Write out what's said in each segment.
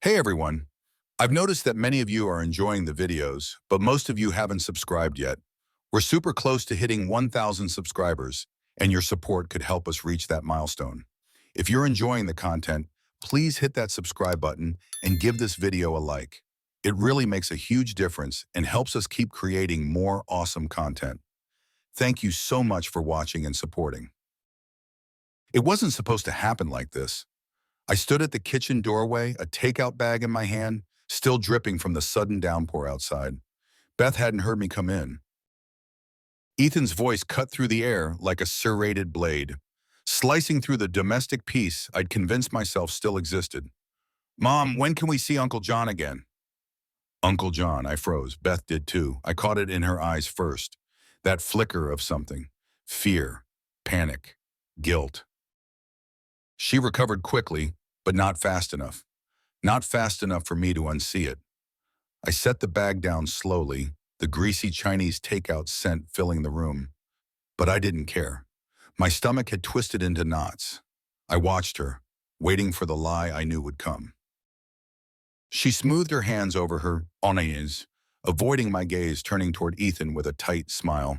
Hey everyone, I've noticed that many of you are enjoying the videos, but most of you haven't subscribed yet. We're super close to hitting 1,000 subscribers, and your support could help us reach that milestone. If you're enjoying the content, please hit that subscribe button and give this video a like. It really makes a huge difference and helps us keep creating more awesome content. Thank you so much for watching and supporting. It wasn't supposed to happen like this. I stood at the kitchen doorway, a takeout bag in my hand, still dripping from the sudden downpour outside. Beth hadn't heard me come in. Ethan's voice cut through the air like a serrated blade, slicing through the domestic peace I'd convinced myself still existed. "Mom, when can we see Uncle John again?" Uncle John, I froze. Beth did too. I caught it in her eyes first. That flicker of something. Fear, panic, guilt. She recovered quickly, but not fast enough. Not fast enough for me to unsee it. I set the bag down slowly, the greasy Chinese takeout scent filling the room. But I didn't care. My stomach had twisted into knots. I watched her, waiting for the lie I knew would come. She smoothed her hands over her oreilles, avoiding my gaze, turning toward Ethan with a tight smile.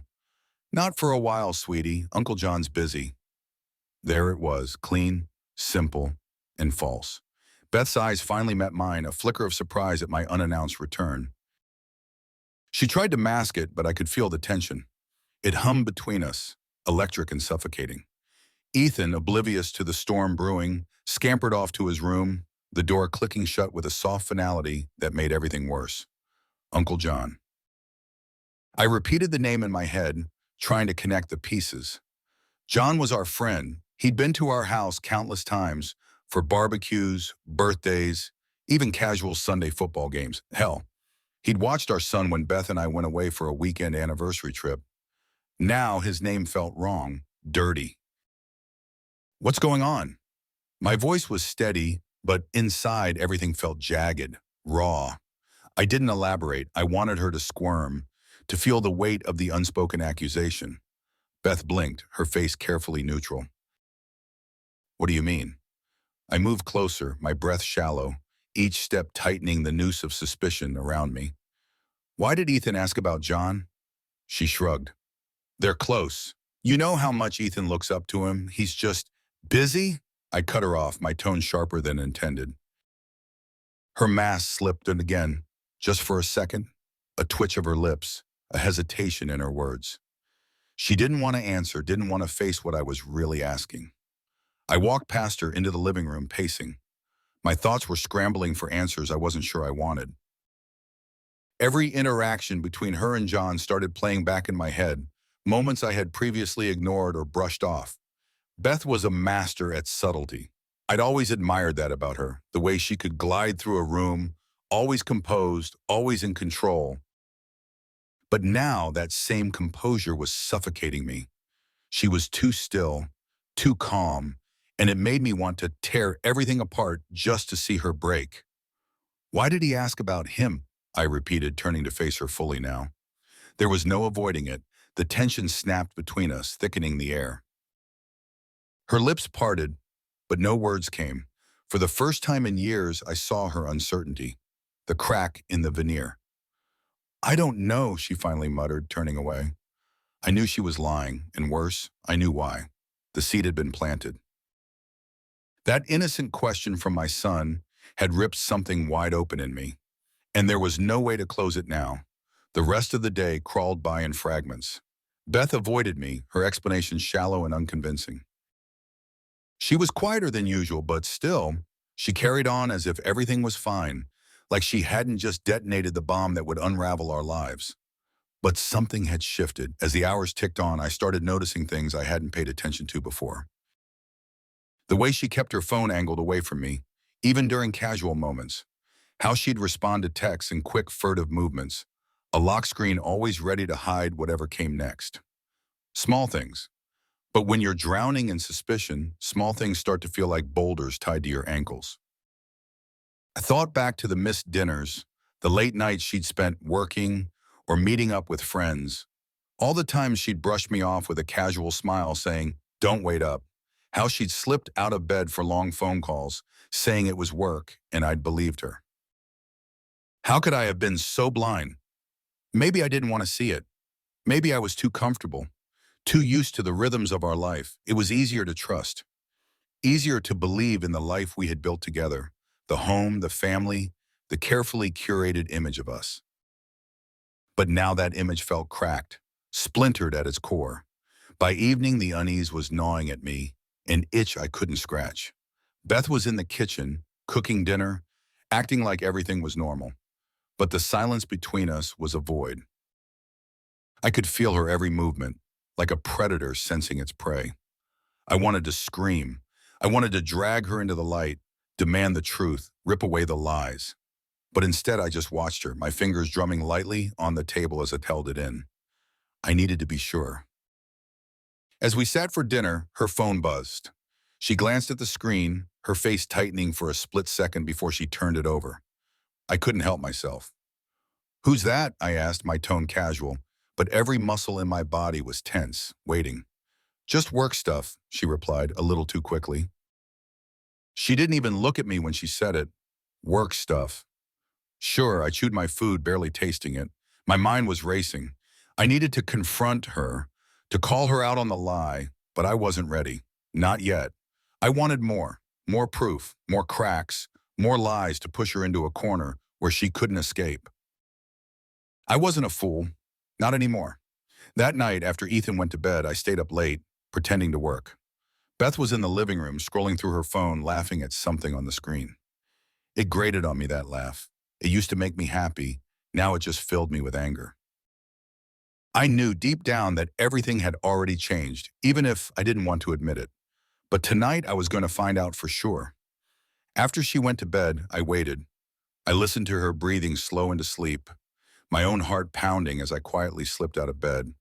"Not for a while, sweetie. Uncle John's busy." There it was, clean, simple, and false. Beth's eyes finally met mine, a flicker of surprise at my unannounced return. She tried to mask it, but I could feel the tension. It hummed between us, electric and suffocating. Ethan, oblivious to the storm brewing, scampered off to his room, the door clicking shut with a soft finality that made everything worse. Uncle John. I repeated the name in my head, trying to connect the pieces. John was our friend. He'd been to our house countless times for barbecues, birthdays, even casual Sunday football games. Hell, he'd watched our son when Beth and I went away for a weekend anniversary trip. Now his name felt wrong, dirty. "What's going on?" My voice was steady, but inside everything felt jagged, raw. I didn't elaborate. I wanted her to squirm, to feel the weight of the unspoken accusation. Beth blinked, her face carefully neutral. "What do you mean?" I moved closer, my breath shallow, each step tightening the noose of suspicion around me. "Why did Ethan ask about John?" She shrugged. "They're close. You know how much Ethan looks up to him. He's just busy." I cut her off, my tone sharper than intended. Her mask slipped in again, just for a second, a twitch of her lips, a hesitation in her words. She didn't want to answer, didn't want to face what I was really asking. I walked past her into the living room, pacing. My thoughts were scrambling for answers I wasn't sure I wanted. Every interaction between her and John started playing back in my head, moments I had previously ignored or brushed off. Beth was a master at subtlety. I'd always admired that about her, the way she could glide through a room, always composed, always in control. But now that same composure was suffocating me. She was too still, too calm, and it made me want to tear everything apart just to see her break. "Why did he ask about him?" I repeated, turning to face her fully now. There was no avoiding it. The tension snapped between us, thickening the air. Her lips parted, but no words came. For the first time in years, I saw her uncertainty, the crack in the veneer. "I don't know," she finally muttered, turning away. I knew she was lying, and worse, I knew why. The seed had been planted. That innocent question from my son had ripped something wide open in me, and there was no way to close it now. The rest of the day crawled by in fragments. Beth avoided me, her explanation shallow and unconvincing. She was quieter than usual, but still, she carried on as if everything was fine, like she hadn't just detonated the bomb that would unravel our lives. But something had shifted. As the hours ticked on, I started noticing things I hadn't paid attention to before. The way she kept her phone angled away from me, even during casual moments. How she'd respond to texts in quick, furtive movements. A lock screen always ready to hide whatever came next. Small things. But when you're drowning in suspicion, small things start to feel like boulders tied to your ankles. I thought back to the missed dinners, the late nights she'd spent working or meeting up with friends. All the times she'd brushed me off with a casual smile saying, "Don't wait up." How she'd slipped out of bed for long phone calls, saying it was work, and I'd believed her. How could I have been so blind? Maybe I didn't want to see it. Maybe I was too comfortable, too used to the rhythms of our life. It was easier to trust, easier to believe in the life we had built together, the home, the family, the carefully curated image of us. But now that image felt cracked, splintered at its core. By evening, the unease was gnawing at me, an itch I couldn't scratch. Beth was in the kitchen, cooking dinner, acting like everything was normal. But the silence between us was a void. I could feel her every movement, like a predator sensing its prey. I wanted to scream. I wanted to drag her into the light, demand the truth, rip away the lies. But instead, I just watched her, my fingers drumming lightly on the table as I held it in. I needed to be sure. As we sat for dinner, her phone buzzed. She glanced at the screen, her face tightening for a split second before she turned it over. I couldn't help myself. "Who's that?" I asked, my tone casual, but every muscle in my body was tense, waiting. "Just work stuff," she replied, a little too quickly. She didn't even look at me when she said it. Work stuff. Sure, I chewed my food, barely tasting it. My mind was racing. I needed to confront her, to call her out on the lie, but I wasn't ready. Not yet. I wanted more proof, more cracks, more lies to push her into a corner where she couldn't escape. I wasn't a fool. Not anymore. That night, after Ethan went to bed, I stayed up late, pretending to work. Beth was in the living room, scrolling through her phone, laughing at something on the screen. It grated on me, that laugh. It used to make me happy. Now it just filled me with anger. I knew deep down that everything had already changed, even if I didn't want to admit it. But tonight I was going to find out for sure. After she went to bed, I waited. I listened to her breathing slow into sleep, my own heart pounding as I quietly slipped out of bed.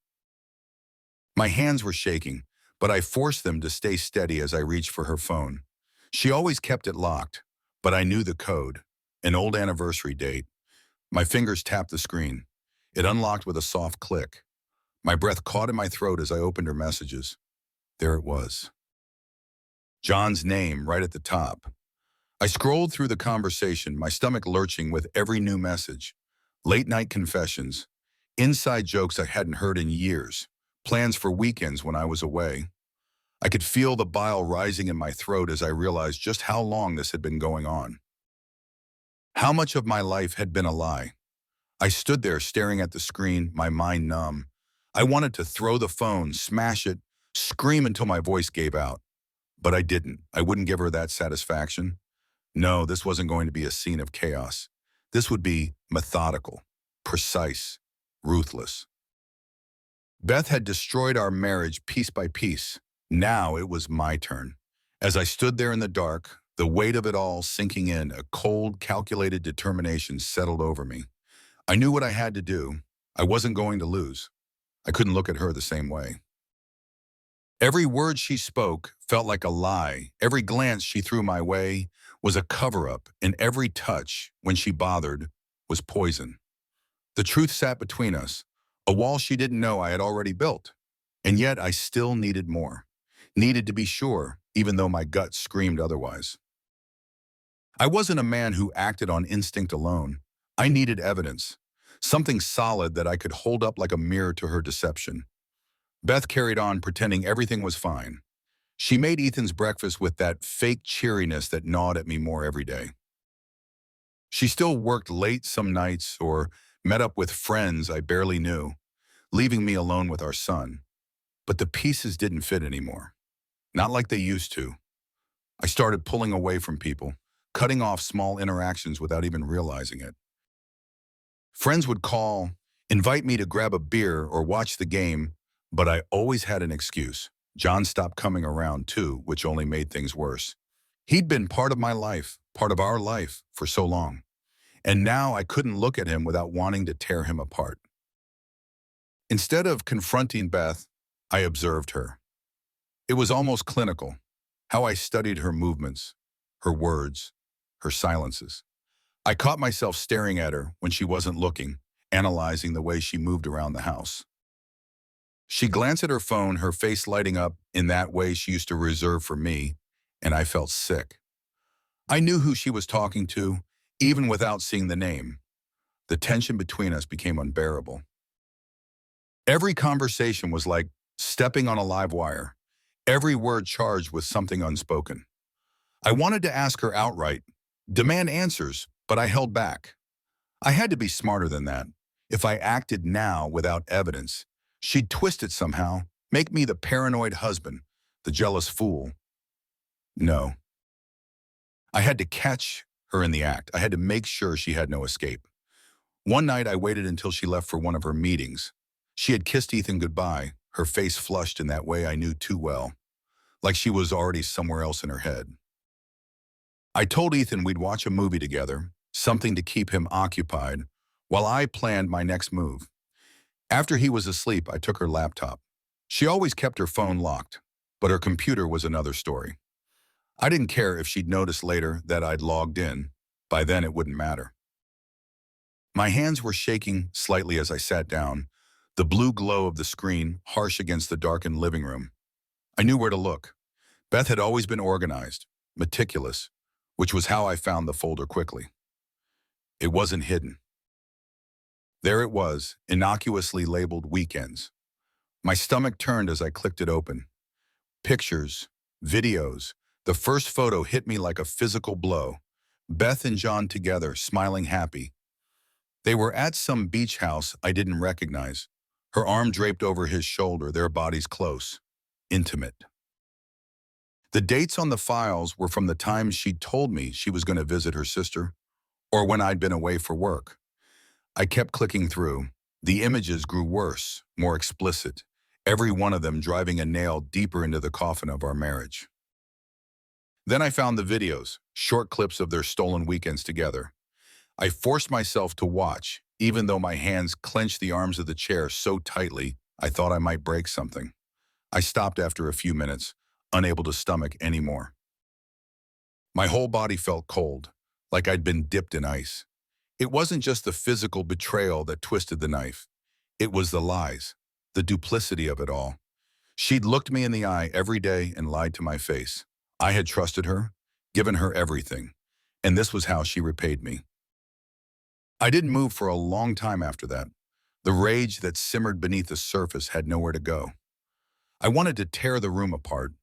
My hands were shaking, but I forced them to stay steady as I reached for her phone. She always kept it locked, but I knew the code, an old anniversary date. My fingers tapped the screen. It unlocked with a soft click. My breath caught in my throat as I opened her messages. There it was. John's name right at the top. I scrolled through the conversation, my stomach lurching with every new message. Late-night confessions, inside jokes I hadn't heard in years, plans for weekends when I was away. I could feel the bile rising in my throat as I realized just how long this had been going on. How much of my life had been a lie. I stood there staring at the screen, my mind numb. I wanted to throw the phone, smash it, scream until my voice gave out. But I didn't. I wouldn't give her that satisfaction. No, this wasn't going to be a scene of chaos. This would be methodical, precise, ruthless. Beth had destroyed our marriage piece by piece. Now it was my turn. As I stood there in the dark, the weight of it all sinking in, a cold, calculated determination settled over me. I knew what I had to do. I wasn't going to lose. I couldn't look at her the same way. Every word she spoke felt like a lie. Every glance she threw my way was a cover-up, and every touch, when she bothered, was poison. The truth sat between us, a wall she didn't know I had already built. And yet I still needed more. Needed to be sure, even though my gut screamed otherwise. I wasn't a man who acted on instinct alone. I needed evidence, something solid that I could hold up like a mirror to her deception. Beth carried on pretending everything was fine. She made Ethan's breakfast with that fake cheeriness that gnawed at me more every day. She still worked late some nights or met up with friends I barely knew, leaving me alone with our son. But the pieces didn't fit anymore. Not like they used to. I started pulling away from people, cutting off small interactions without even realizing it. Friends would call, invite me to grab a beer or watch the game, but I always had an excuse. John stopped coming around too, which only made things worse. He'd been part of my life, part of our life, for so long. And now I couldn't look at him without wanting to tear him apart. Instead of confronting Beth, I observed her. It was almost clinical, how I studied her movements, her words, her silences. I caught myself staring at her when she wasn't looking, analyzing the way she moved around the house. She glanced at her phone, her face lighting up in that way she used to reserve for me, and I felt sick. I knew who she was talking to, even without seeing the name. The tension between us became unbearable. Every conversation was like stepping on a live wire, every word charged with something unspoken. I wanted to ask her outright, demand answers, but I held back. I had to be smarter than that. If I acted now without evidence, she'd twist it somehow, make me the paranoid husband, the jealous fool. No. I had to catch her in the act. I had to make sure she had no escape. One night, I waited until she left for one of her meetings. She had kissed Ethan goodbye, her face flushed in that way I knew too well, like she was already somewhere else in her head. I told Ethan we'd watch a movie together, something to keep him occupied, while I planned my next move. After he was asleep, I took her laptop. She always kept her phone locked, but her computer was another story. I didn't care if she'd noticed later that I'd logged in. By then, it wouldn't matter. My hands were shaking slightly as I sat down, the blue glow of the screen harsh against the darkened living room. I knew where to look. Beth had always been organized, meticulous, which was how I found the folder quickly. It wasn't hidden. There it was, innocuously labeled Weekends. My stomach turned as I clicked it open. Pictures, videos. The first photo hit me like a physical blow. Beth and John together, smiling happy. They were at some beach house I didn't recognize, her arm draped over his shoulder, their bodies close, intimate. The dates on the files were from the times she'd told me she was going to visit her sister, or when I'd been away for work. I kept clicking through. The images grew worse, more explicit, every one of them driving a nail deeper into the coffin of our marriage. Then I found the videos, short clips of their stolen weekends together. I forced myself to watch, even though my hands clenched the arms of the chair so tightly I thought I might break something. I stopped after a few minutes, unable to stomach any more. My whole body felt cold, like I'd been dipped in ice. It wasn't just the physical betrayal that twisted the knife. It was the lies, the duplicity of it all. She'd looked me in the eye every day and lied to my face. I had trusted her, given her everything, and this was how she repaid me. I didn't move for a long time after that. The rage that simmered beneath the surface had nowhere to go. I wanted to tear the room apart,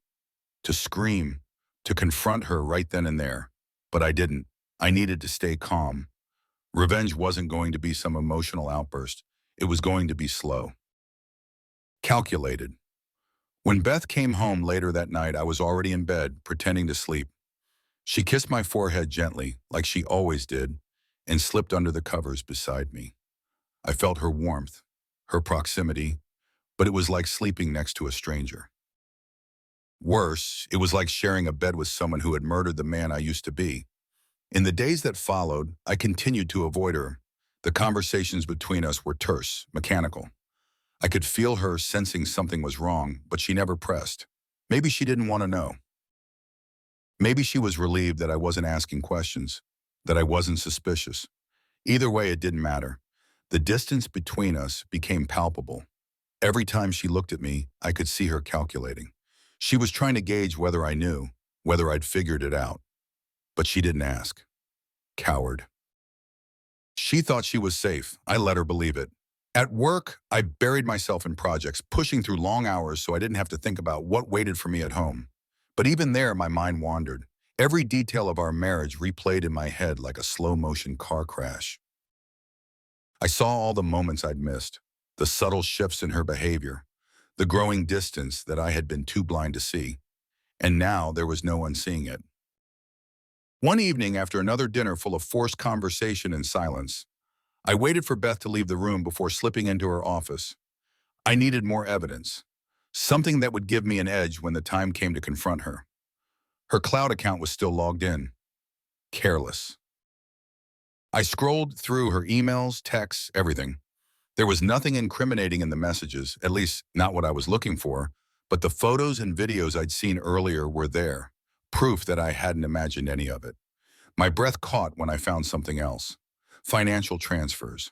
to scream, to confront her right then and there, but I didn't. I needed to stay calm. Revenge wasn't going to be some emotional outburst. It was going to be slow. Calculated. When Beth came home later that night, I was already in bed, pretending to sleep. She kissed my forehead gently, like she always did, and slipped under the covers beside me. I felt her warmth, her proximity, but it was like sleeping next to a stranger. Worse, it was like sharing a bed with someone who had murdered the man I used to be. In the days that followed, I continued to avoid her. The conversations between us were terse, mechanical. I could feel her sensing something was wrong, but she never pressed. Maybe she didn't want to know. Maybe she was relieved that I wasn't asking questions, that I wasn't suspicious. Either way, it didn't matter. The distance between us became palpable. Every time she looked at me, I could see her calculating. She was trying to gauge whether I knew, whether I'd figured it out. But she didn't ask. Coward. She thought she was safe. I let her believe it. At work, I buried myself in projects, pushing through long hours so I didn't have to think about what waited for me at home. But even there, my mind wandered. Every detail of our marriage replayed in my head like a slow-motion car crash. I saw all the moments I'd missed, the subtle shifts in her behavior, the growing distance that I had been too blind to see. And now there was no one seeing it. One evening, after another dinner full of forced conversation and silence, I waited for Beth to leave the room before slipping into her office. I needed more evidence, something that would give me an edge when the time came to confront her. Her cloud account was still logged in. Careless. I scrolled through her emails, texts, everything. There was nothing incriminating in the messages, at least not what I was looking for, but the photos and videos I'd seen earlier were there, proof that I hadn't imagined any of it. My breath caught when I found something else. Financial transfers.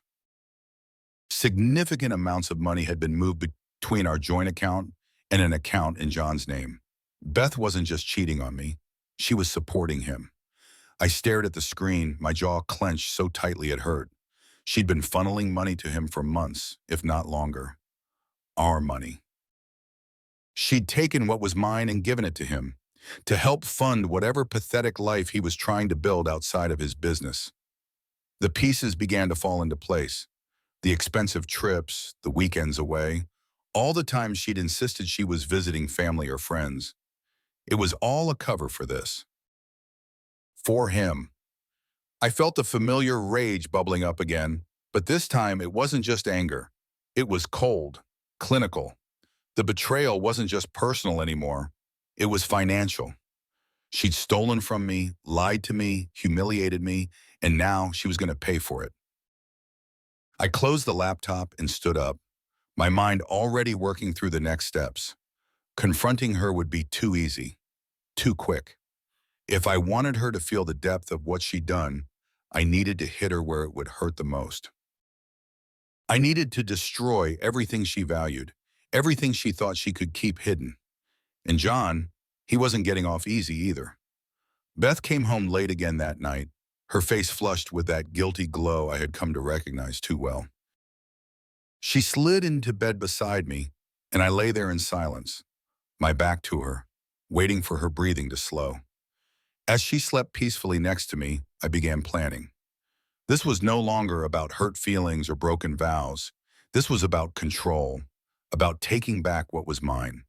Significant amounts of money had been moved between our joint account and an account in John's name. Beth wasn't just cheating on me, she was supporting him. I stared at the screen, my jaw clenched so tightly it hurt. She'd been funneling money to him for months, if not longer. Our money. She'd taken what was mine and given it to him, to help fund whatever pathetic life he was trying to build outside of his business. The pieces began to fall into place. The expensive trips, the weekends away, all the times she'd insisted she was visiting family or friends. It was all a cover for this. For him. I felt the familiar rage bubbling up again, but this time it wasn't just anger. It was cold, clinical. The betrayal wasn't just personal anymore. It was financial. She'd stolen from me, lied to me, humiliated me, and now she was going to pay for it. I closed the laptop and stood up, my mind already working through the next steps. Confronting her would be too easy, too quick. If I wanted her to feel the depth of what she'd done, I needed to hit her where it would hurt the most. I needed to destroy everything she valued, everything she thought she could keep hidden. And John, he wasn't getting off easy either. Beth came home late again that night, her face flushed with that guilty glow I had come to recognize too well. She slid into bed beside me, and I lay there in silence, my back to her, waiting for her breathing to slow. As she slept peacefully next to me, I began planning. This was no longer about hurt feelings or broken vows. This was about control, about taking back what was mine.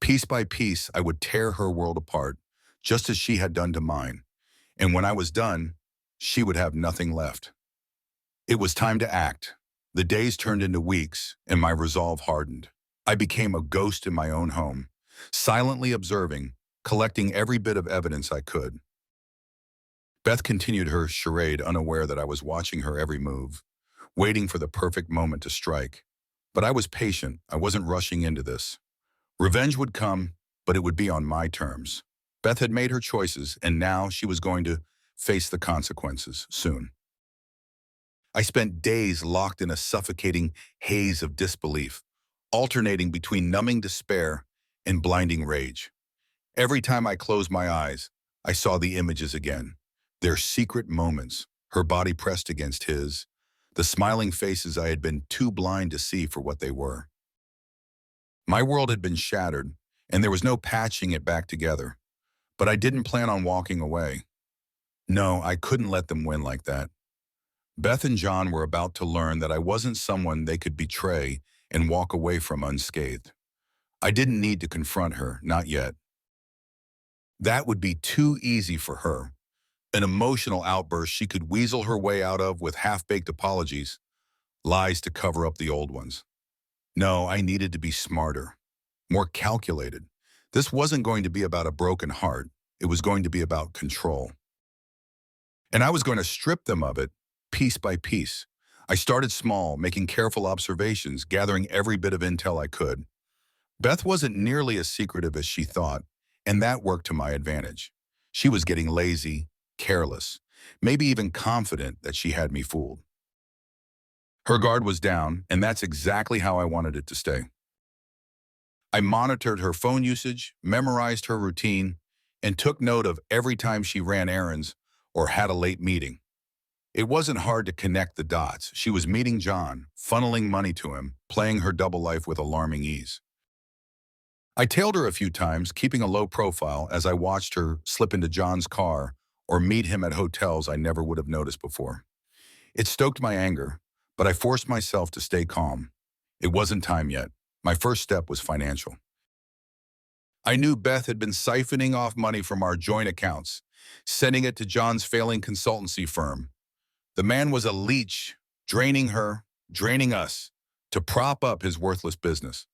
Piece by piece, I would tear her world apart, just as she had done to mine. And when I was done, she would have nothing left. It was time to act. The days turned into weeks, and my resolve hardened. I became a ghost in my own home, silently observing, collecting every bit of evidence I could. Beth continued her charade, unaware that I was watching her every move, waiting for the perfect moment to strike. But I was patient. I wasn't rushing into this. Revenge would come, but it would be on my terms. Beth had made her choices, and now she was going to face the consequences soon. I spent days locked in a suffocating haze of disbelief, alternating between numbing despair and blinding rage. Every time I closed my eyes, I saw the images again, their secret moments, her body pressed against his, the smiling faces I had been too blind to see for what they were. My world had been shattered, and there was no patching it back together. But I didn't plan on walking away. No, I couldn't let them win like that. Beth and John were about to learn that I wasn't someone they could betray and walk away from unscathed. I didn't need to confront her, not yet. That would be too easy for her. An emotional outburst she could weasel her way out of with half-baked apologies, lies to cover up the old ones. No, I needed to be smarter, more calculated. This wasn't going to be about a broken heart. It was going to be about control. And I was going to strip them of it, piece by piece. I started small, making careful observations, gathering every bit of intel I could. Beth wasn't nearly as secretive as she thought, and that worked to my advantage. She was getting lazy, careless, maybe even confident that she had me fooled. Her guard was down, and that's exactly how I wanted it to stay. I monitored her phone usage, memorized her routine, and took note of every time she ran errands or had a late meeting. It wasn't hard to connect the dots. She was meeting John, funneling money to him, playing her double life with alarming ease. I tailed her a few times, keeping a low profile as I watched her slip into John's car or meet him at hotels I never would have noticed before. It stoked my anger, but I forced myself to stay calm. It wasn't time yet. My first step was financial. I knew Beth had been siphoning off money from our joint accounts, sending it to John's failing consultancy firm. The man was a leech, draining her, draining us, to prop up his worthless business.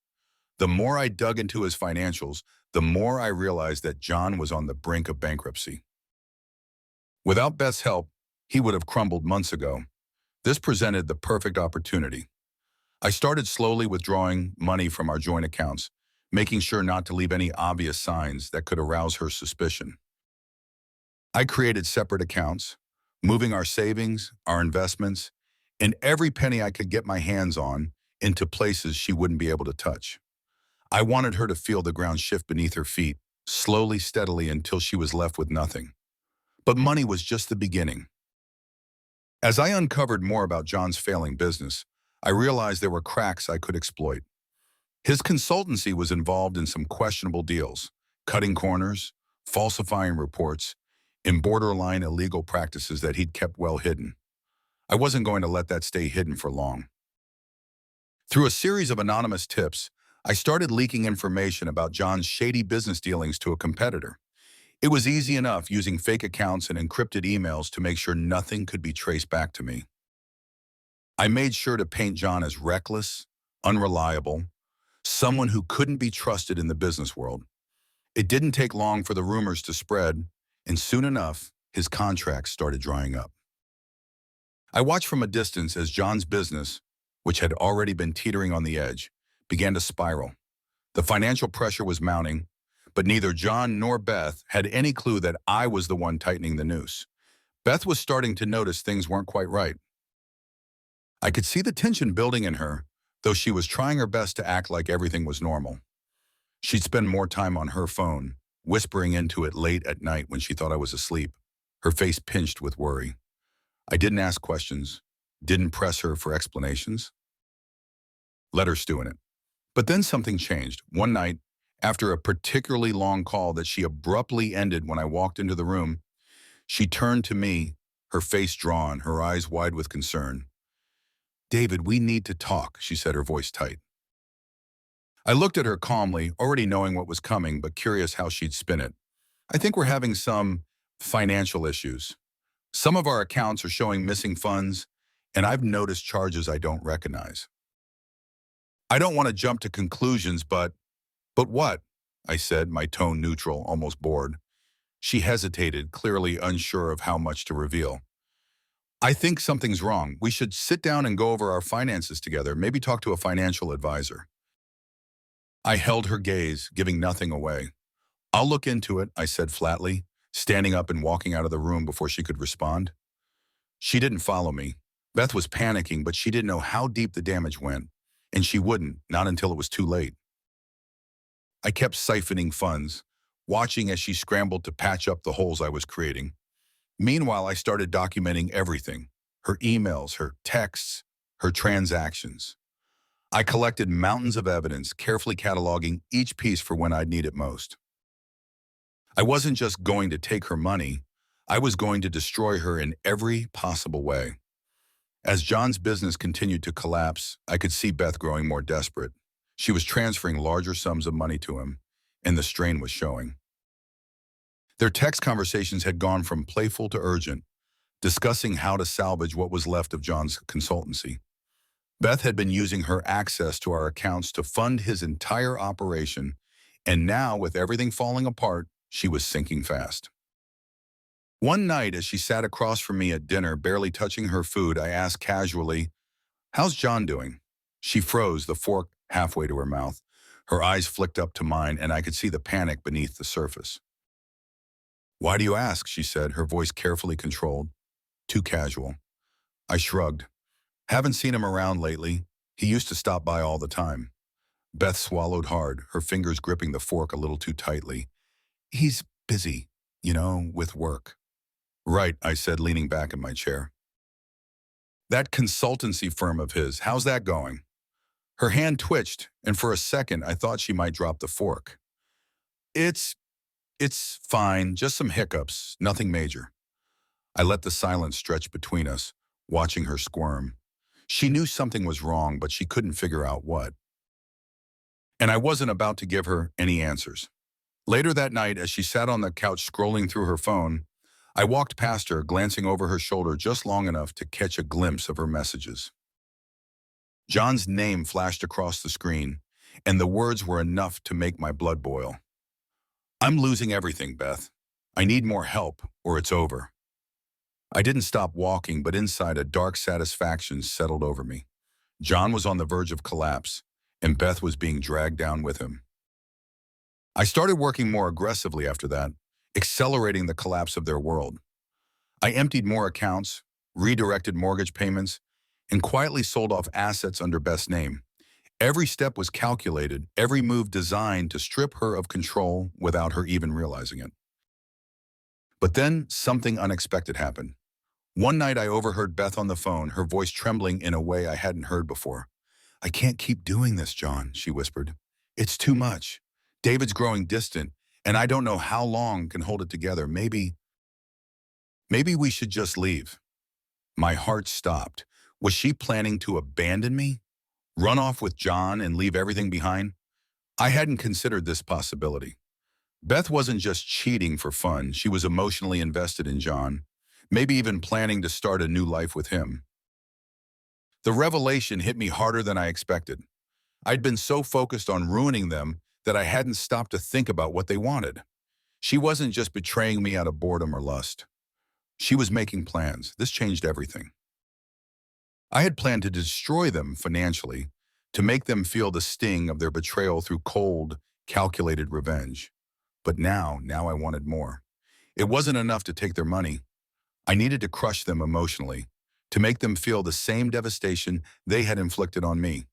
The more I dug into his financials, the more I realized that John was on the brink of bankruptcy. Without Beth's help, he would have crumbled months ago. This presented the perfect opportunity. I started slowly withdrawing money from our joint accounts, making sure not to leave any obvious signs that could arouse her suspicion. I created separate accounts, moving our savings, our investments, and every penny I could get my hands on into places she wouldn't be able to touch. I wanted her to feel the ground shift beneath her feet, slowly, steadily, until she was left with nothing. But money was just the beginning. As I uncovered more about John's failing business, I realized there were cracks I could exploit. His consultancy was involved in some questionable deals, cutting corners, falsifying reports, and borderline illegal practices that he'd kept well hidden. I wasn't going to let that stay hidden for long. Through a series of anonymous tips, I started leaking information about John's shady business dealings to a competitor. It was easy enough using fake accounts and encrypted emails to make sure nothing could be traced back to me. I made sure to paint John as reckless, unreliable, someone who couldn't be trusted in the business world. It didn't take long for the rumors to spread, and soon enough, his contracts started drying up. I watched from a distance as John's business, which had already been teetering on the edge, began to spiral. The financial pressure was mounting, but neither John nor Beth had any clue that I was the one tightening the noose. Beth was starting to notice things weren't quite right. I could see the tension building in her, though she was trying her best to act like everything was normal. She'd spend more time on her phone, whispering into it late at night when she thought I was asleep, her face pinched with worry. I didn't ask questions, didn't press her for explanations. Let her stew in it. But then something changed. One night, after a particularly long call that she abruptly ended when I walked into the room, she turned to me, her face drawn, her eyes wide with concern. "David, we need to talk," she said, her voice tight. I looked at her calmly, already knowing what was coming, but curious how she'd spin it. "I think we're having some financial issues. Some of our accounts are showing missing funds, and I've noticed charges I don't recognize. I don't want to jump to conclusions, but what?" I said, my tone neutral, almost bored. She hesitated, clearly unsure of how much to reveal. "I think something's wrong. We should sit down and go over our finances together, maybe talk to a financial advisor." I held her gaze, giving nothing away. "I'll look into it," I said flatly, standing up and walking out of the room before she could respond. She didn't follow me. Beth was panicking, but she didn't know how deep the damage went, and she wouldn't, not until it was too late. I kept siphoning funds, watching as she scrambled to patch up the holes I was creating. Meanwhile, I started documenting everything, her emails, her texts, her transactions. I collected mountains of evidence, carefully cataloging each piece for when I'd need it most. I wasn't just going to take her money, I was going to destroy her in every possible way. As John's business continued to collapse, I could see Beth growing more desperate. She was transferring larger sums of money to him, and the strain was showing. Their text conversations had gone from playful to urgent, discussing how to salvage what was left of John's consultancy. Beth had been using her access to our accounts to fund his entire operation, and now, with everything falling apart, she was sinking fast. One night, as she sat across from me at dinner, barely touching her food, I asked casually, "How's John doing?" She froze, the fork halfway to her mouth. Her eyes flicked up to mine, and I could see the panic beneath the surface. "Why do you ask?" she said, her voice carefully controlled, too casual. I shrugged. "Haven't seen him around lately. He used to stop by all the time." Beth swallowed hard, her fingers gripping the fork a little too tightly. "He's busy, with work." "Right," I said, leaning back in my chair. "That consultancy firm of his, how's that going?" Her hand twitched, and for a second I thought she might drop the fork. It's fine, just some hiccups, nothing major." I let the silence stretch between us, watching her squirm. She knew something was wrong, but she couldn't figure out what. And I wasn't about to give her any answers. Later that night, as she sat on the couch scrolling through her phone, I walked past her, glancing over her shoulder just long enough to catch a glimpse of her messages. John's name flashed across the screen, and the words were enough to make my blood boil. "I'm losing everything, Beth. I need more help, or it's over." I didn't stop walking, but inside a dark satisfaction settled over me. John was on the verge of collapse, and Beth was being dragged down with him. I started working more aggressively after that, accelerating the collapse of their world. I emptied more accounts, redirected mortgage payments, and quietly sold off assets under Beth's name. Every step was calculated, every move designed to strip her of control without her even realizing it. But then something unexpected happened. One night I overheard Beth on the phone, her voice trembling in a way I hadn't heard before. "I can't keep doing this, John," she whispered. "It's too much. David's growing distant, and I don't know how long can hold it together. Maybe we should just leave." My heart stopped. Was she planning to abandon me? Run off with John and leave everything behind? I hadn't considered this possibility. Beth wasn't just cheating for fun. She was emotionally invested in John, maybe even planning to start a new life with him. The revelation hit me harder than I expected. I'd been so focused on ruining them that I hadn't stopped to think about what they wanted. She wasn't just betraying me out of boredom or lust. She was making plans. This changed everything. I had planned to destroy them financially, to make them feel the sting of their betrayal through cold, calculated revenge. But now I wanted more. It wasn't enough to take their money. I needed to crush them emotionally, to make them feel the same devastation they had inflicted on me.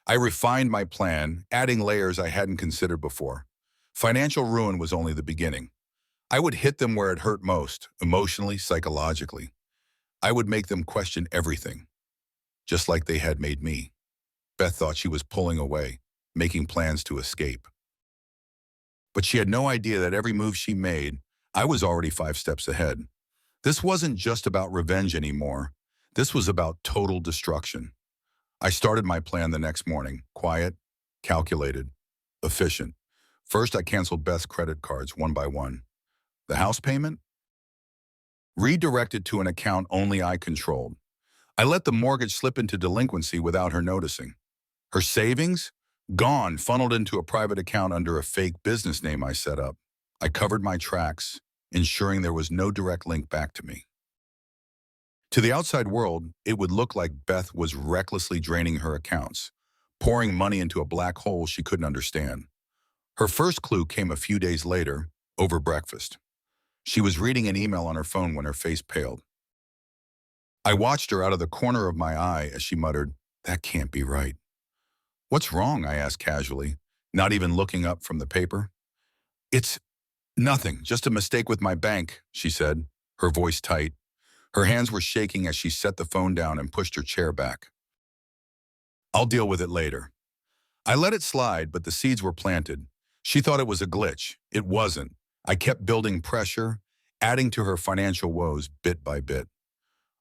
I refined my plan, adding layers I hadn't considered before. Financial ruin was only the beginning. I would hit them where it hurt most, emotionally, psychologically. I would make them question everything, just like they had made me. Beth thought she was pulling away, making plans to escape. But she had no idea that every move she made, I was already 5 steps ahead. This wasn't just about revenge anymore. This was about total destruction. I started my plan the next morning, quiet, calculated, efficient. First, I canceled Beth's credit cards one by one. The house payment? Redirected to an account only I controlled. I let the mortgage slip into delinquency without her noticing. Her savings? Gone, funneled into a private account under a fake business name I set up. I covered my tracks, ensuring there was no direct link back to me. To the outside world, it would look like Beth was recklessly draining her accounts, pouring money into a black hole she couldn't understand. Her first clue came a few days later, over breakfast. She was reading an email on her phone when her face paled. I watched her out of the corner of my eye as she muttered, "That can't be right." "What's wrong?" I asked casually, not even looking up from the paper. "It's nothing, just a mistake with my bank," she said, her voice tight. Her hands were shaking as she set the phone down and pushed her chair back. "I'll deal with it later." I let it slide, but the seeds were planted. She thought it was a glitch. It wasn't. I kept building pressure, adding to her financial woes bit by bit.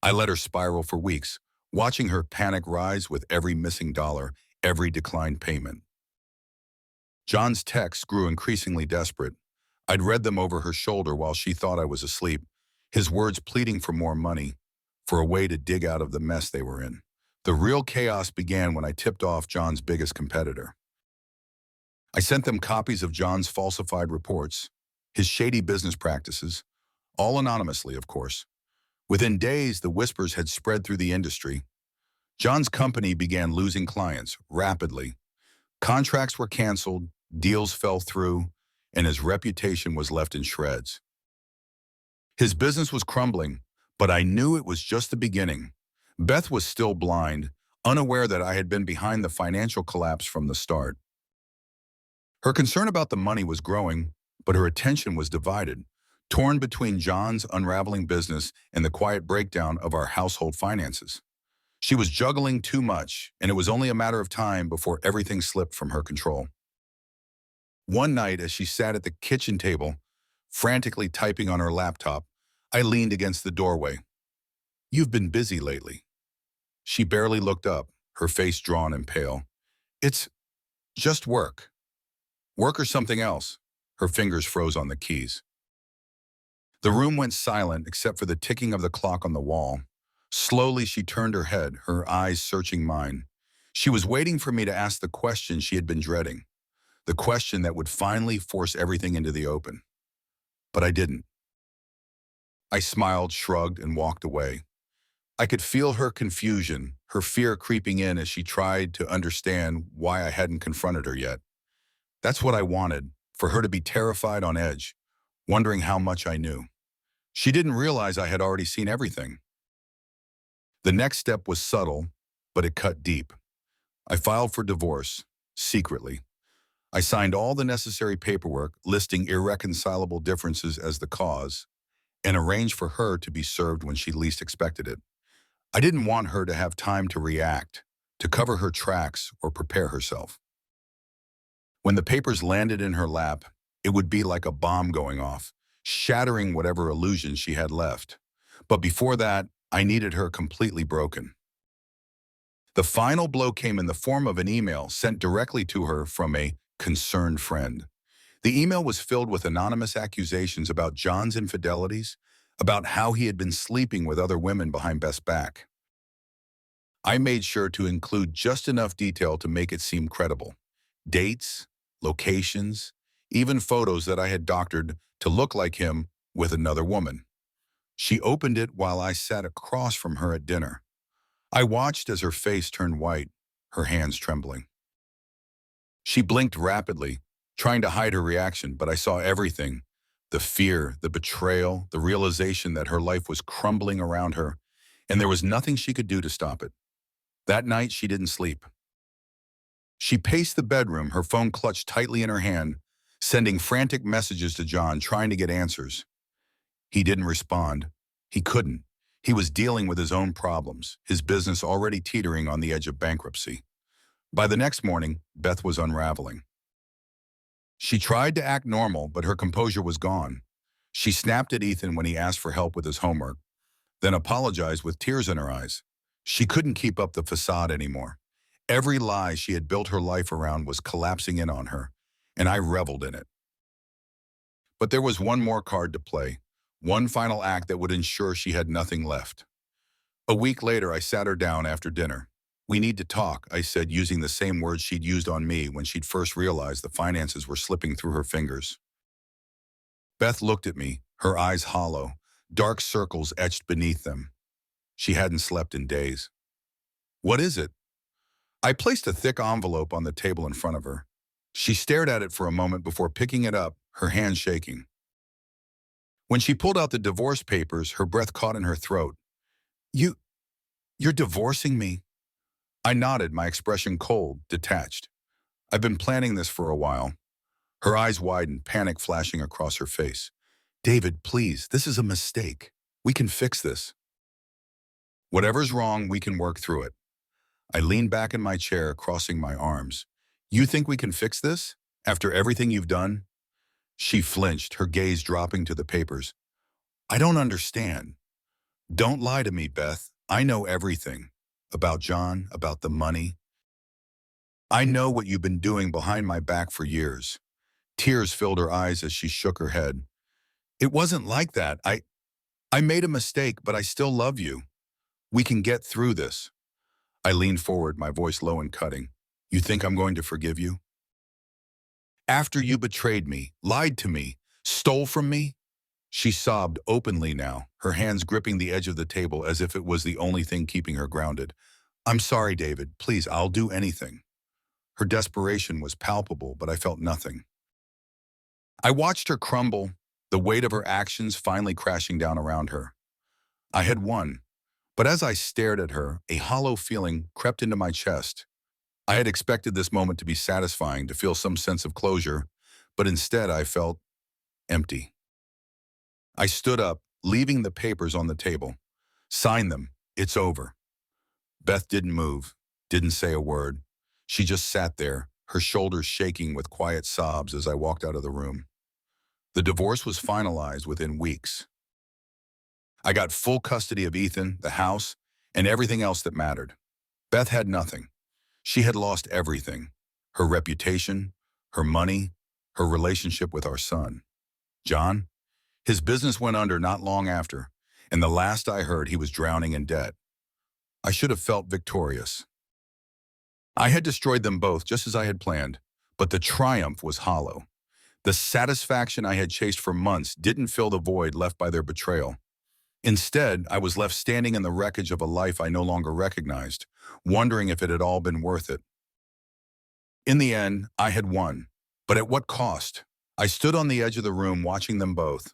I let her spiral for weeks, watching her panic rise with every missing dollar, every declined payment. John's texts grew increasingly desperate. I'd read them over her shoulder while she thought I was asleep, his words pleading for more money, for a way to dig out of the mess they were in. The real chaos began when I tipped off John's biggest competitor. I sent them copies of John's falsified reports, his shady business practices, all anonymously, of course. Within days, the whispers had spread through the industry. John's company began losing clients rapidly. Contracts were canceled, deals fell through, and his reputation was left in shreds. His business was crumbling, but I knew it was just the beginning. Beth was still blind, unaware that I had been behind the financial collapse from the start. Her concern about the money was growing, but her attention was divided, torn between John's unraveling business and the quiet breakdown of our household finances. She was juggling too much, and it was only a matter of time before everything slipped from her control. One night, as she sat at the kitchen table, frantically typing on her laptop, I leaned against the doorway. "You've been busy lately." She barely looked up, her face drawn and pale. "It's just work." "Work or something else?" Her fingers froze on the keys. The room went silent except for the ticking of the clock on the wall. Slowly, she turned her head, her eyes searching mine. She was waiting for me to ask the question she had been dreading, the question that would finally force everything into the open. But I didn't. I smiled, shrugged, and walked away. I could feel her confusion, her fear creeping in as she tried to understand why I hadn't confronted her yet. That's what I wanted, for her to be terrified on edge, wondering how much I knew. She didn't realize I had already seen everything. The next step was subtle, but it cut deep. I filed for divorce, secretly. I signed all the necessary paperwork, listing irreconcilable differences as the cause, and arranged for her to be served when she least expected it. I didn't want her to have time to react, to cover her tracks, or prepare herself. When the papers landed in her lap, it would be like a bomb going off, shattering whatever illusions she had left. But before that, I needed her completely broken. The final blow came in the form of an email sent directly to her from a concerned friend. The email was filled with anonymous accusations about John's infidelities, about how he had been sleeping with other women behind Beth's back. I made sure to include just enough detail to make it seem credible. Dates, locations, even photos that I had doctored to look like him with another woman. She opened it while I sat across from her at dinner. I watched as her face turned white, her hands trembling. She blinked rapidly, trying to hide her reaction, but I saw everything. The fear, the betrayal, the realization that her life was crumbling around her, and there was nothing she could do to stop it. That night, she didn't sleep. She paced the bedroom, her phone clutched tightly in her hand, sending frantic messages to John, trying to get answers. He didn't respond. He couldn't. He was dealing with his own problems, his business already teetering on the edge of bankruptcy. By the next morning, Beth was unraveling. She tried to act normal, but her composure was gone. She snapped at Ethan when he asked for help with his homework, then apologized with tears in her eyes. She couldn't keep up the facade anymore. Every lie she had built her life around was collapsing in on her, and I reveled in it. But there was one more card to play, one final act that would ensure she had nothing left. A week later, I sat her down after dinner. "We need to talk," I said, using the same words she'd used on me when she'd first realized the finances were slipping through her fingers. Beth looked at me, her eyes hollow, dark circles etched beneath them. She hadn't slept in days. "What is it?" I placed a thick envelope on the table in front of her. She stared at it for a moment before picking it up, her hand shaking. When she pulled out the divorce papers, her breath caught in her throat. You're divorcing me?" I nodded, my expression cold, detached. "I've been planning this for a while." Her eyes widened, panic flashing across her face. "David, please, this is a mistake. We can fix this." "Whatever's wrong, we can work through it." I leaned back in my chair, crossing my arms. "You think we can fix this? After everything you've done?" She flinched, her gaze dropping to the papers. "I don't understand." "Don't lie to me, Beth. I know everything. About John, about the money. I know what you've been doing behind my back for years." Tears filled her eyes as she shook her head. "It wasn't like that. I made a mistake, but I still love you. We can get through this." I leaned forward, my voice low and cutting. "You think I'm going to forgive you? After you betrayed me, lied to me, stole from me?" She sobbed openly now, her hands gripping the edge of the table as if it was the only thing keeping her grounded. "I'm sorry, David. Please, I'll do anything." Her desperation was palpable, but I felt nothing. I watched her crumble, the weight of her actions finally crashing down around her. I had won, but as I stared at her, a hollow feeling crept into my chest. I had expected this moment to be satisfying, to feel some sense of closure, but instead I felt empty. I stood up, leaving the papers on the table. "Sign them. It's over." Beth didn't move, didn't say a word. She just sat there, her shoulders shaking with quiet sobs as I walked out of the room. The divorce was finalized within weeks. I got full custody of Ethan, the house, and everything else that mattered. Beth had nothing. She had lost everything. Her reputation, her money, her relationship with our son. John? His business went under not long after, and the last I heard, he was drowning in debt. I should have felt victorious. I had destroyed them both just as I had planned, but the triumph was hollow. The satisfaction I had chased for months didn't fill the void left by their betrayal. Instead, I was left standing in the wreckage of a life I no longer recognized, wondering if it had all been worth it. In the end, I had won. But at what cost? I stood on the edge of the room watching them both.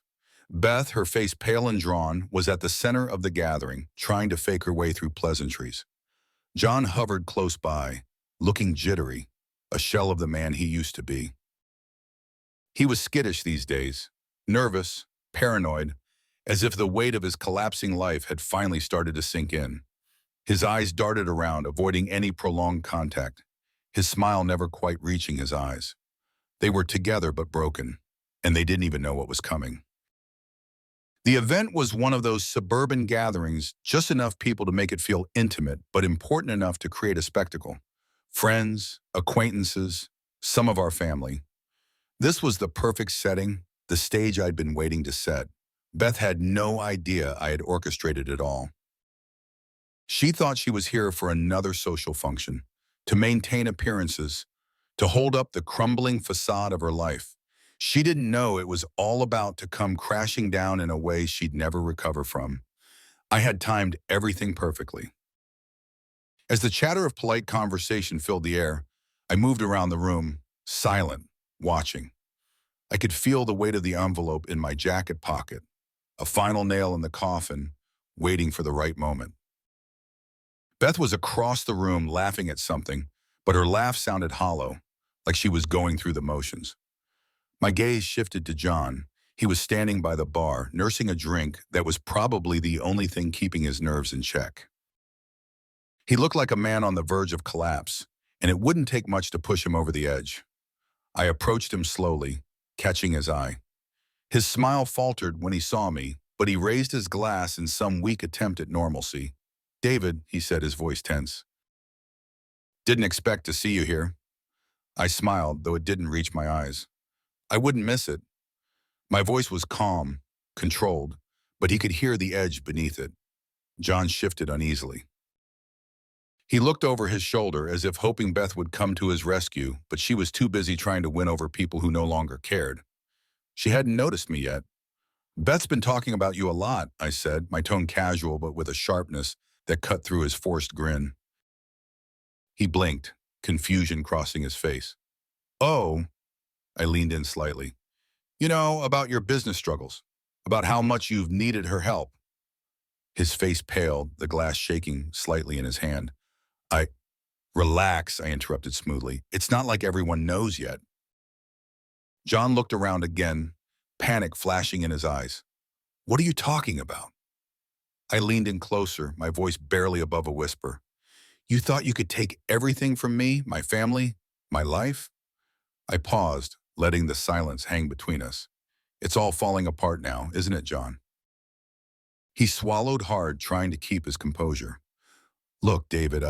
Beth, her face pale and drawn, was at the center of the gathering, trying to fake her way through pleasantries. John hovered close by, looking jittery, a shell of the man he used to be. He was skittish these days, nervous, paranoid, as if the weight of his collapsing life had finally started to sink in. His eyes darted around, avoiding any prolonged contact, his smile never quite reaching his eyes. They were together but broken, and they didn't even know what was coming. The event was one of those suburban gatherings, just enough people to make it feel intimate, but important enough to create a spectacle. Friends, acquaintances, some of our family. This was the perfect setting, the stage I'd been waiting to set. Beth had no idea I had orchestrated it all. She thought she was here for another social function, to maintain appearances, to hold up the crumbling facade of her life. She didn't know it was all about to come crashing down in a way she'd never recover from. I had timed everything perfectly. As the chatter of polite conversation filled the air, I moved around the room, silent, watching. I could feel the weight of the envelope in my jacket pocket, a final nail in the coffin, waiting for the right moment. Beth was across the room laughing at something, but her laugh sounded hollow, like she was going through the motions. My gaze shifted to John. He was standing by the bar, nursing a drink that was probably the only thing keeping his nerves in check. He looked like a man on the verge of collapse, and it wouldn't take much to push him over the edge. I approached him slowly, catching his eye. His smile faltered when he saw me, but he raised his glass in some weak attempt at normalcy. "David," he said, his voice tense. "Didn't expect to see you here." I smiled, though it didn't reach my eyes. I wouldn't miss it. My voice was calm, controlled, but he could hear the edge beneath it. John shifted uneasily. He looked over his shoulder as if hoping Beth would come to his rescue, but she was too busy trying to win over people who no longer cared. She hadn't noticed me yet. "Beth's been talking about you a lot," I said, my tone casual but with a sharpness that cut through his forced grin. He blinked, confusion crossing his face. "Oh," I leaned in slightly. "You know, about your business struggles, about how much you've needed her help." His face paled, the glass shaking slightly in his hand. Relax," I interrupted smoothly. "It's not like everyone knows yet." John looked around again, panic flashing in his eyes. "What are you talking about?" I leaned in closer, my voice barely above a whisper. "You thought you could take everything from me, my family, my life?" I paused, letting the silence hang between us. "It's all falling apart now, isn't it, John?" He swallowed hard, trying to keep his composure. "Look, David,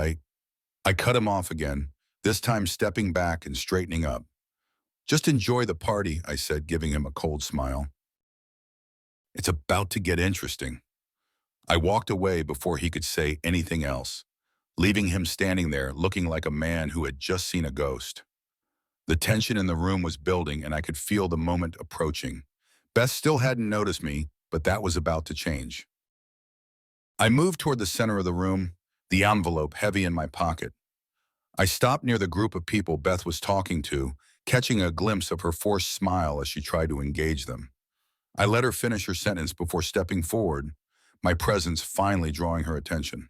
I cut him off again, this time stepping back and straightening up. "Just enjoy the party," I said, giving him a cold smile. "It's about to get interesting." I walked away before he could say anything else, leaving him standing there looking like a man who had just seen a ghost. The tension in the room was building, and I could feel the moment approaching. Beth still hadn't noticed me, but that was about to change. I moved toward the center of the room, the envelope heavy in my pocket. I stopped near the group of people Beth was talking to, catching a glimpse of her forced smile as she tried to engage them. I let her finish her sentence before stepping forward, my presence finally drawing her attention.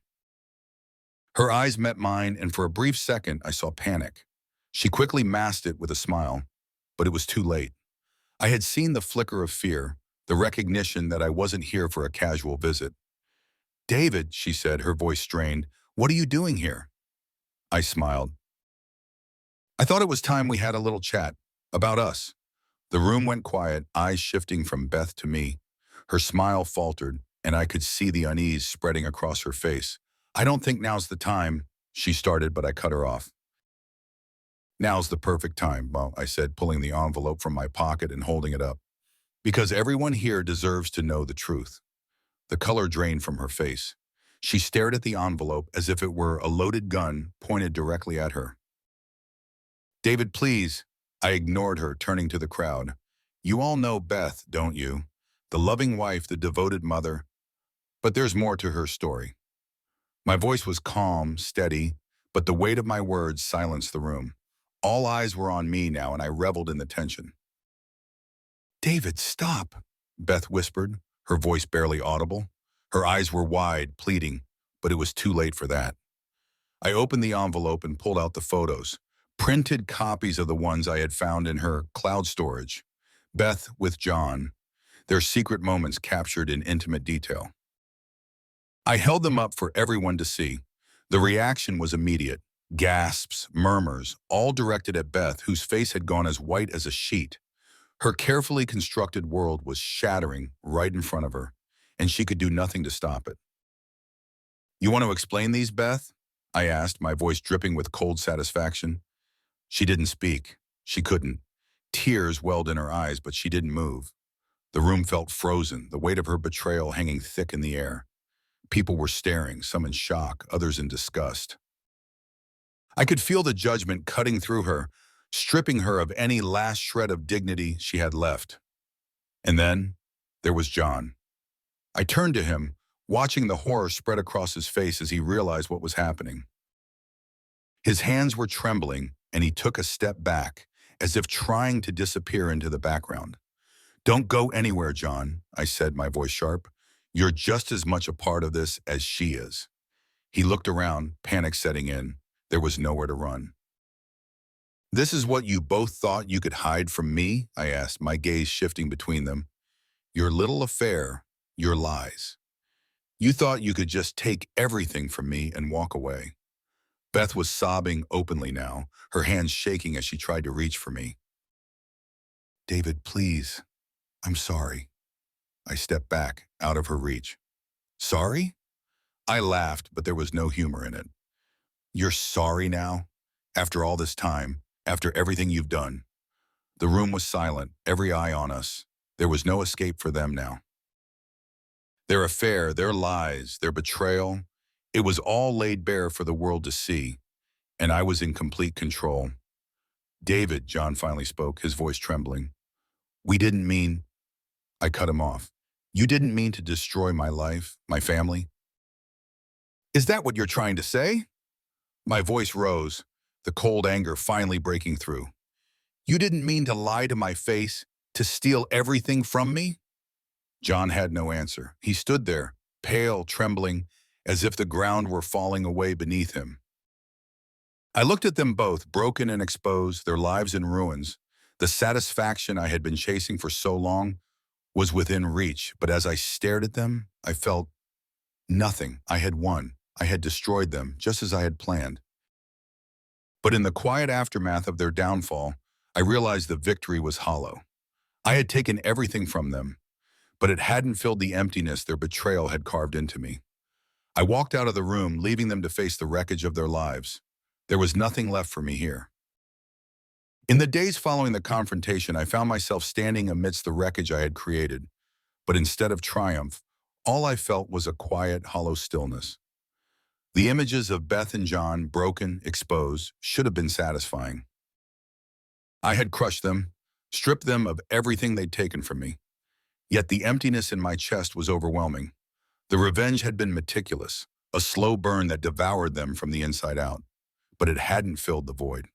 Her eyes met mine, and for a brief second I saw panic. She quickly masked it with a smile, but it was too late. I had seen the flicker of fear, the recognition that I wasn't here for a casual visit. "David," she said, her voice strained, "what are you doing here?" I smiled. "I thought it was time we had a little chat, about us." The room went quiet, eyes shifting from Beth to me. Her smile faltered, and I could see the unease spreading across her face. "I don't think now's the time," she started, but I cut her off. "Now's the perfect time," well, I said, pulling the envelope from my pocket and holding it up. "Because everyone here deserves to know the truth." The color drained from her face. She stared at the envelope as if it were a loaded gun pointed directly at her. "David, please." I ignored her, turning to the crowd. "You all know Beth, don't you? The loving wife, the devoted mother. But there's more to her story." My voice was calm, steady, but the weight of my words silenced the room. All eyes were on me now, and I reveled in the tension. "David, stop," Beth whispered, her voice barely audible. Her eyes were wide, pleading, but it was too late for that. I opened the envelope and pulled out the photos, Printed copies of the ones I had found in her cloud storage. Beth with John, their secret moments captured in intimate detail. I held them up for everyone to see. The reaction was immediate. Gasps, murmurs, all directed at Beth, whose face had gone as white as a sheet. Her carefully constructed world was shattering right in front of her, and she could do nothing to stop it. "You want to explain these, Beth?" I asked, my voice dripping with cold satisfaction. She didn't speak. She couldn't. Tears welled in her eyes, but she didn't move. The room felt frozen, the weight of her betrayal hanging thick in the air. People were staring, some in shock, others in disgust. I could feel the judgment cutting through her, stripping her of any last shred of dignity she had left. And then, there was John. I turned to him, watching the horror spread across his face as he realized what was happening. His hands were trembling, and he took a step back, as if trying to disappear into the background. "Don't go anywhere, John," I said, my voice sharp. "You're just as much a part of this as she is." He looked around, panic setting in. There was nowhere to run. "This is what you both thought you could hide from me?" I asked, my gaze shifting between them. "Your little affair, your lies. You thought you could just take everything from me and walk away." Beth was sobbing openly now, her hands shaking as she tried to reach for me. "David, please. I'm sorry." I stepped back, out of her reach. "Sorry?" I laughed, but there was no humor in it. "You're sorry now? After all this time? After everything you've done?" The room was silent, every eye on us. There was no escape for them now. Their affair, their lies, their betrayal, it was all laid bare for the world to see, and I was in complete control. "David," John finally spoke, his voice trembling. "We didn't mean—" I cut him off. "You didn't mean to destroy my life, my family?" "Is that what you're trying to say?" My voice rose, the cold anger finally breaking through. "You didn't mean to lie to my face, to steal everything from me?" John had no answer. He stood there, pale, trembling, as if the ground were falling away beneath him. I looked at them both, broken and exposed, their lives in ruins. The satisfaction I had been chasing for so long was within reach, but as I stared at them, I felt nothing. I had won. I had destroyed them, just as I had planned. But in the quiet aftermath of their downfall, I realized the victory was hollow. I had taken everything from them, but it hadn't filled the emptiness their betrayal had carved into me. I walked out of the room, leaving them to face the wreckage of their lives. There was nothing left for me here. In the days following the confrontation, I found myself standing amidst the wreckage I had created. But instead of triumph, all I felt was a quiet, hollow stillness. The images of Beth and John, broken, exposed, should have been satisfying. I had crushed them, stripped them of everything they'd taken from me. Yet the emptiness in my chest was overwhelming. The revenge had been meticulous, a slow burn that devoured them from the inside out. But it hadn't filled the void.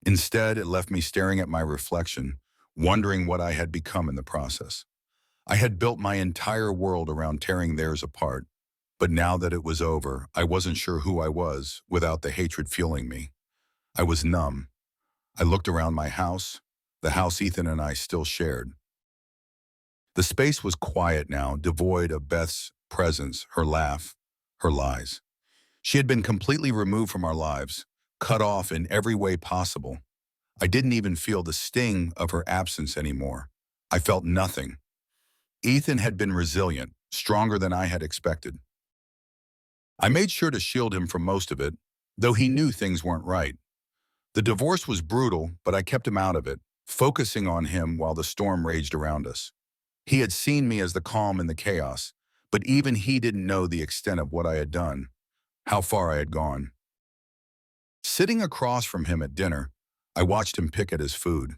Instead, it left me staring at my reflection, wondering what I had become in the process. I had built my entire world around tearing theirs apart, but now that it was over, I wasn't sure who I was without the hatred fueling me. I was numb. I looked around my house, the house Ethan and I still shared. The space was quiet now, devoid of Beth's presence, her laugh, her lies. She had been completely removed from our lives, cut off in every way possible. I didn't even feel the sting of her absence anymore. I felt nothing. Ethan had been resilient, stronger than I had expected. I made sure to shield him from most of it, though he knew things weren't right. The divorce was brutal, but I kept him out of it, focusing on him while the storm raged around us. He had seen me as the calm in the chaos, but even he didn't know the extent of what I had done, how far I had gone. Sitting across from him at dinner, I watched him pick at his food.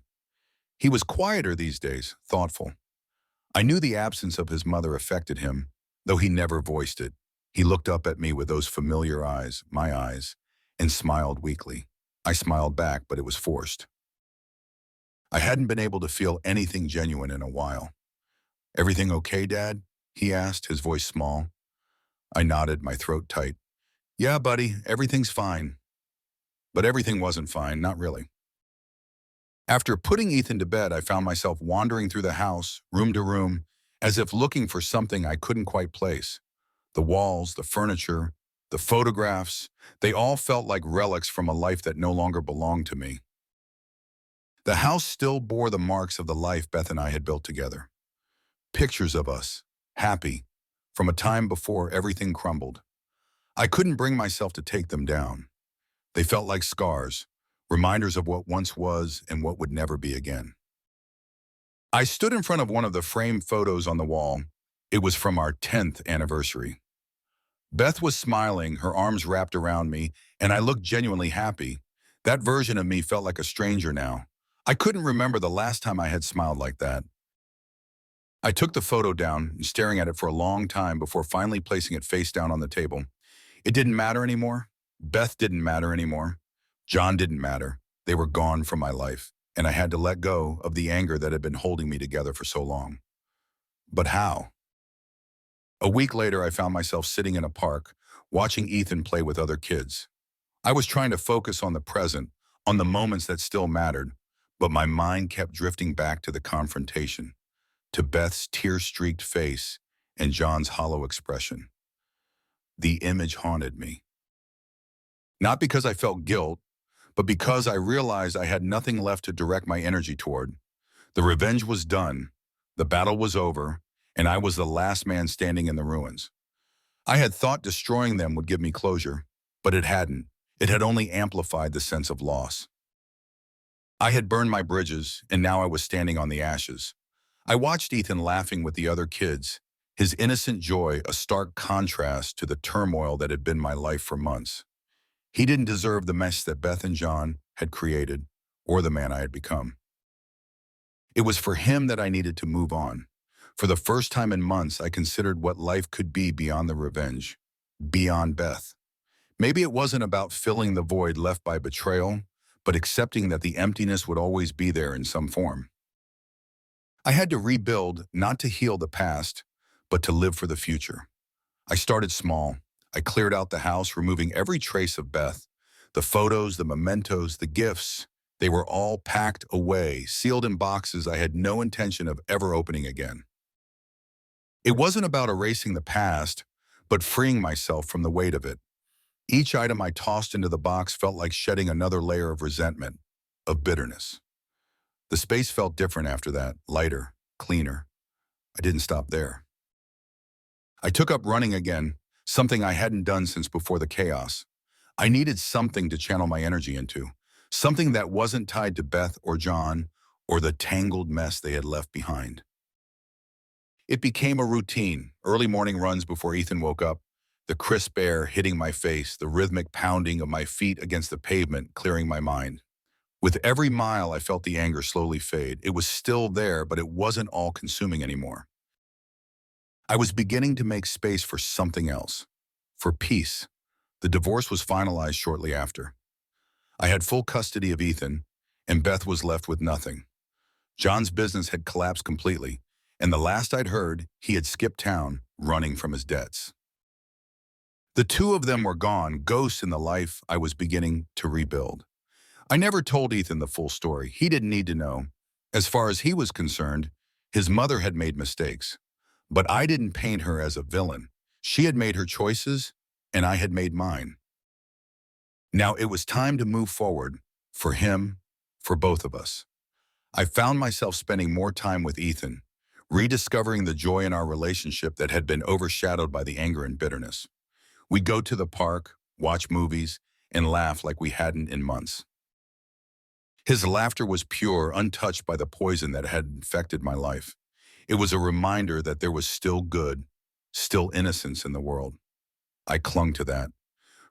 He was quieter these days, thoughtful. I knew the absence of his mother affected him, though he never voiced it. He looked up at me with those familiar eyes, my eyes, and smiled weakly. I smiled back, but it was forced. I hadn't been able to feel anything genuine in a while. "Everything okay, Dad?" he asked, his voice small. I nodded, my throat tight. "Yeah, buddy, everything's fine." But everything wasn't fine, not really. After putting Ethan to bed, I found myself wandering through the house, room to room, as if looking for something I couldn't quite place. The walls, the furniture, the photographs, they all felt like relics from a life that no longer belonged to me. The house still bore the marks of the life Beth and I had built together. Pictures of us, happy, from a time before everything crumbled. I couldn't bring myself to take them down. They felt like scars, reminders of what once was and what would never be again. I stood in front of one of the framed photos on the wall. It was from our 10th anniversary. Beth was smiling, her arms wrapped around me, and I looked genuinely happy. That version of me felt like a stranger now. I couldn't remember the last time I had smiled like that. I took the photo down, staring at it for a long time before finally placing it face down on the table. It didn't matter anymore. Beth didn't matter anymore. John didn't matter. They were gone from my life, and I had to let go of the anger that had been holding me together for so long. But how? A week later, I found myself sitting in a park, watching Ethan play with other kids. I was trying to focus on the present, on the moments that still mattered, but my mind kept drifting back to the confrontation, to Beth's tear-streaked face and John's hollow expression. The image haunted me. Not because I felt guilt, but because I realized I had nothing left to direct my energy toward. The revenge was done, the battle was over, and I was the last man standing in the ruins. I had thought destroying them would give me closure, but it hadn't. It had only amplified the sense of loss. I had burned my bridges, and now I was standing on the ashes. I watched Ethan laughing with the other kids, his innocent joy a stark contrast to the turmoil that had been my life for months. He didn't deserve the mess that Beth and John had created, or the man I had become. It was for him that I needed to move on. For the first time in months, I considered what life could be beyond the revenge, beyond Beth. Maybe it wasn't about filling the void left by betrayal, but accepting that the emptiness would always be there in some form. I had to rebuild, not to heal the past, but to live for the future. I started small. I cleared out the house, removing every trace of Beth. The photos, the mementos, the gifts, they were all packed away, sealed in boxes I had no intention of ever opening again. It wasn't about erasing the past, but freeing myself from the weight of it. Each item I tossed into the box felt like shedding another layer of resentment, of bitterness. The space felt different after that, lighter, cleaner. I didn't stop there. I took up running again, something I hadn't done since before the chaos. I needed something to channel my energy into, something that wasn't tied to Beth or John or the tangled mess they had left behind. It became a routine, early morning runs before Ethan woke up, the crisp air hitting my face, the rhythmic pounding of my feet against the pavement clearing my mind. With every mile, I felt the anger slowly fade. It was still there, but it wasn't all-consuming anymore. I was beginning to make space for something else, for peace. The divorce was finalized shortly after. I had full custody of Ethan, and Beth was left with nothing. John's business had collapsed completely, and the last I'd heard, he had skipped town, running from his debts. The two of them were gone, ghosts in the life I was beginning to rebuild. I never told Ethan the full story. He didn't need to know. As far as he was concerned, his mother had made mistakes. But I didn't paint her as a villain. She had made her choices, and I had made mine. Now it was time to move forward, for him, for both of us. I found myself spending more time with Ethan, rediscovering the joy in our relationship that had been overshadowed by the anger and bitterness. We'd go to the park, watch movies, and laugh like we hadn't in months. His laughter was pure, untouched by the poison that had infected my life. It was a reminder that there was still good, still innocence in the world. I clung to that.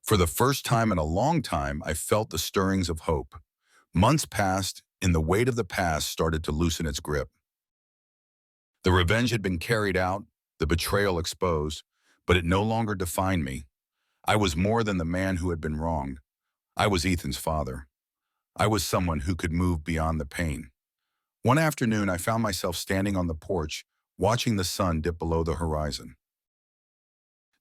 For the first time in a long time, I felt the stirrings of hope. Months passed, and the weight of the past started to loosen its grip. The revenge had been carried out, the betrayal exposed, but it no longer defined me. I was more than the man who had been wronged. I was Ethan's father. I was someone who could move beyond the pain. One afternoon, I found myself standing on the porch, watching the sun dip below the horizon.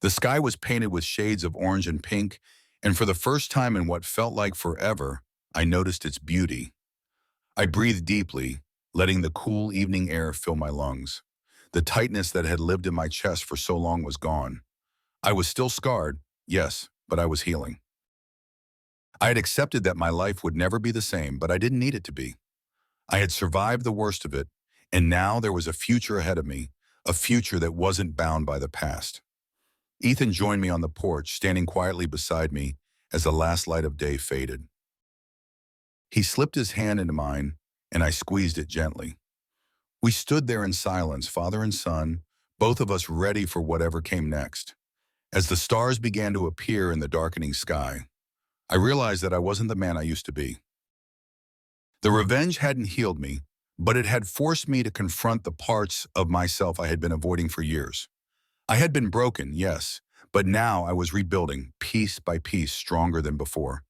The sky was painted with shades of orange and pink, And for the first time in what felt like forever, I noticed its beauty. I breathed deeply, letting the cool evening air fill my lungs. The tightness that had lived in my chest for so long was gone. I was still scarred, yes, but I was healing. I had accepted that my life would never be the same, but I didn't need it to be. I had survived the worst of it, and now there was a future ahead of me, a future that wasn't bound by the past. Ethan joined me on the porch, standing quietly beside me as the last light of day faded. He slipped his hand into mine, and I squeezed it gently. We stood there in silence, father and son, both of us ready for whatever came next. As the stars began to appear in the darkening sky, I realized that I wasn't the man I used to be. The revenge hadn't healed me, but it had forced me to confront the parts of myself I had been avoiding for years. I had been broken, yes, but now I was rebuilding, piece by piece, stronger than before.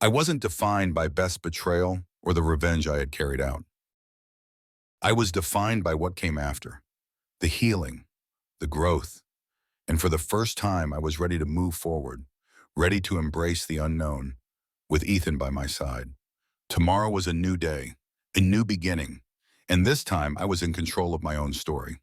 I wasn't defined by Beth's betrayal or the revenge I had carried out. I was defined by what came after, the healing, the growth, and for the first time I was ready to move forward, ready to embrace the unknown, with Ethan by my side. Tomorrow was a new day, a new beginning, and this time I was in control of my own story.